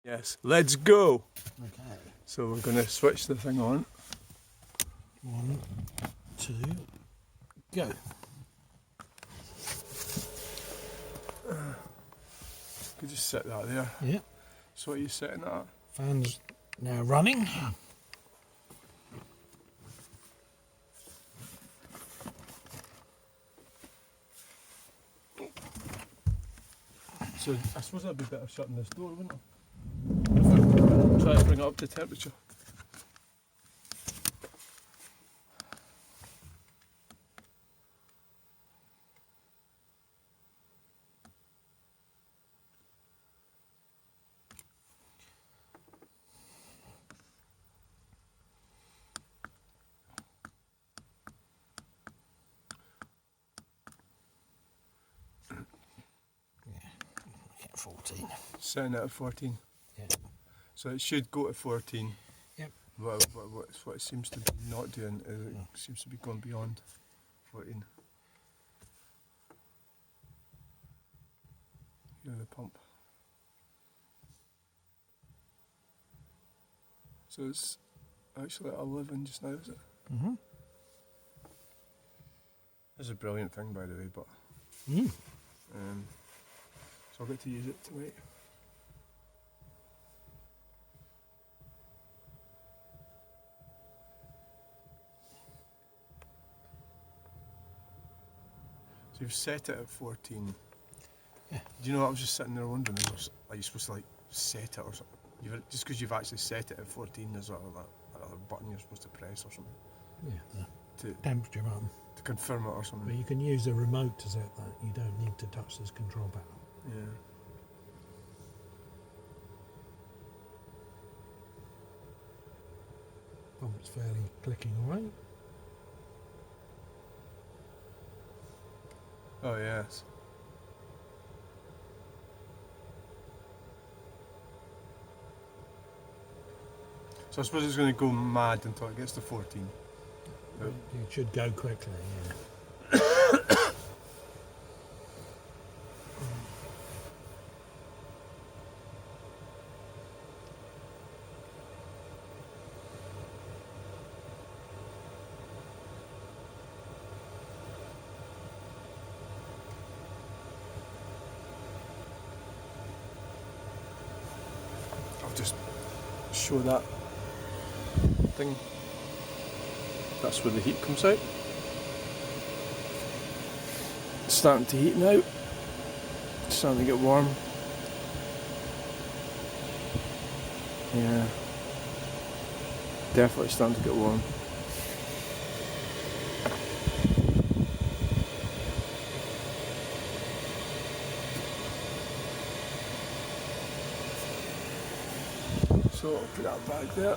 Yes, let's go. Okay. So we're going to switch the thing on. 1, 2, go. You just set that there. Yeah. So what are you setting that at? Fan's now running. So I suppose that'd be better shutting this door, wouldn't it? Try to bring it up to temperature. Get 14. Setting it at 14. Yeah. So it should go to 14. Yep. What it seems to be not doing is it seems to be going beyond 14. Here's the pump. So it's actually at 11 just now, is it? Mm-hmm. This is a brilliant thing, by the way, but so I'll get to use it tonight. So you've set it at 14. Yeah. Do you know what I was just sitting there wondering? Are you supposed to like set it or something? Just because you've actually set it at 14, there's another button you're supposed to press or something Yeah, the to temperature button. confirm it or something. But you can use a remote to set that. You don't need to touch this control panel. Yeah. Pump's fairly clicking away. Oh yes. So I suppose it's going to go mad until it gets to 14. But It should go quickly, yeah. I'll just show that thing. That's where the heat comes out. It's starting to heat now. It's starting to get warm. Yeah. Definitely starting to get warm. So I'll put that back there.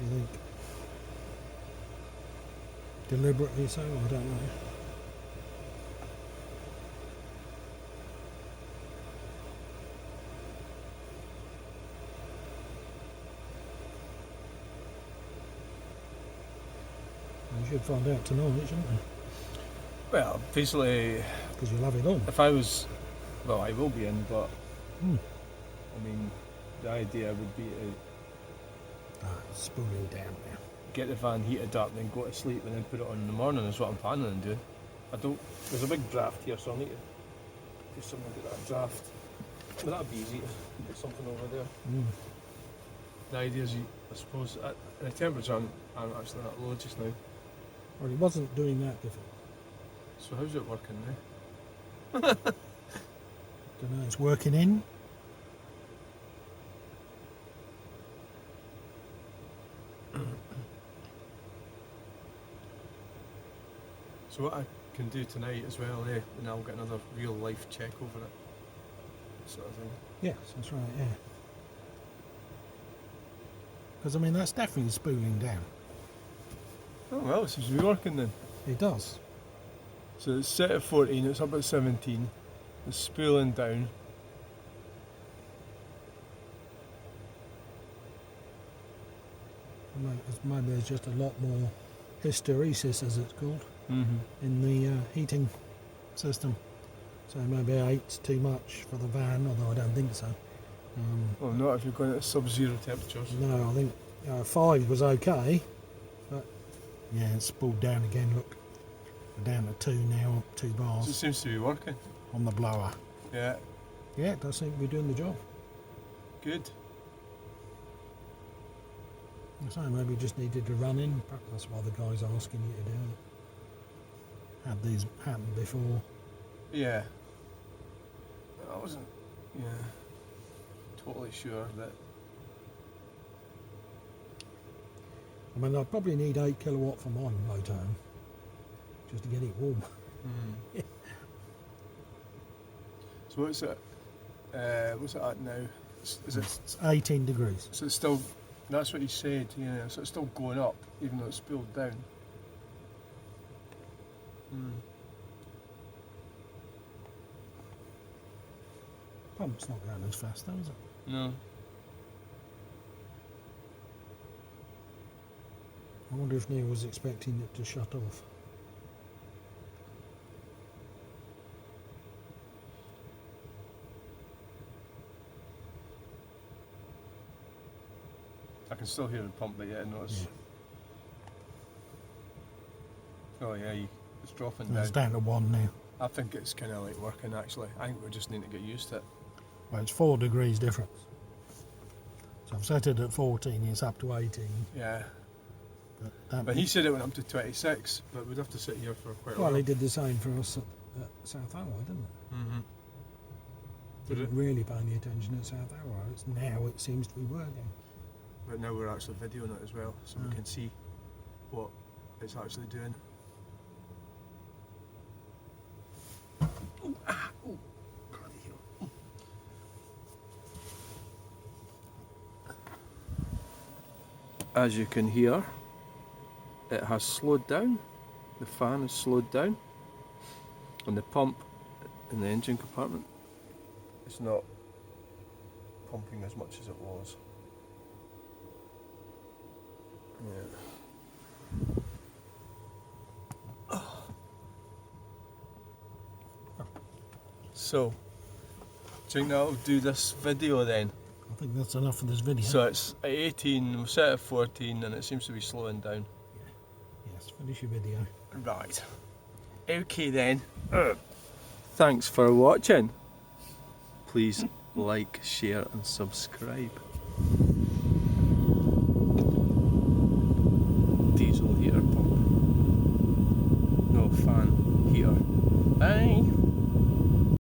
You think? Deliberately so? I don't know. You should find out tonight, shouldn't you? Well, basically, Because you'll have it on. if I was, well, I will be in, but Hmm. I mean, the idea would be to It's spooling down now. get the van heated up, then go to sleep, and then put it on in the morning. Is what I'm planning on doing. I don't. There's a big draft here, so I need to do something to get that draft. But that'd be easy. Put something over there. The idea is, I suppose, the temperature I'm actually that low just now. Well, it wasn't doing that before. So how's it working now? Don't know, it's working in. So what I can do tonight as well, and I'll get another real life check over it, sort of thing. Yes, that's right, yeah. Because, I mean, that's definitely spooling down. Oh well, it seems to be working then. It does. So it's set at 14, it's up at 17, it's spooling down. Maybe there's just a lot more hysteresis, as it's called, in the heating system. So maybe 8's too much for the van, although I don't think so. Well, not if you're going at sub-zero temperatures. No, I think 5 was okay, but yeah, it's spooled down again. Look, we're down to 2 now, 2 So it bars seems to be working. on the blower. Yeah, Yeah, it does seem to be doing the job. good. So maybe we just needed to run in. Perhaps that's why the guy's asking you to do it. Had these happened before? Yeah. I wasn't, totally sure that. I mean, I'd probably need 8 kilowatt for mine motorhome, just to get it warm. So what's it? What's it at now? Is it? It's 18 degrees. So it's still. That's what he said. Yeah. So it's still going up, even though it's spilled down. Pump's not going as fast though, is it? No. I wonder if Neil was expecting it to shut off. I can still hear the pump, but yeah, no, it's. Yeah. Oh yeah, it's dropping It's down. down to 1 now. I think it's kind of like working actually. I think we just need to get used to it. Well, it's 4 degrees difference. So I've set it at 14, it's up to 18. Yeah. That But he said it went up to 26, but we'd have to sit here for quite a while. well, he did the same for us at South Alloy, didn't it? Mm-hmm. Did Didn't it? really pay any attention at South Alloy. It's now it seems to be working. But now we're actually videoing it as well, so we Mm. can see what it's actually doing. As you can hear, it has slowed down. The fan has slowed down, and the pump in the engine compartment is not pumping as much as it was. Yeah. So, do you think that'll do this video then? I think that's enough for this video. So it's at 18, we've set it at 14, and it seems to be slowing down. Yes, finish your video. Right. Okay then. Thanks for watching. Please like, share and subscribe. Diesel heater pump. No fan heater. Bye.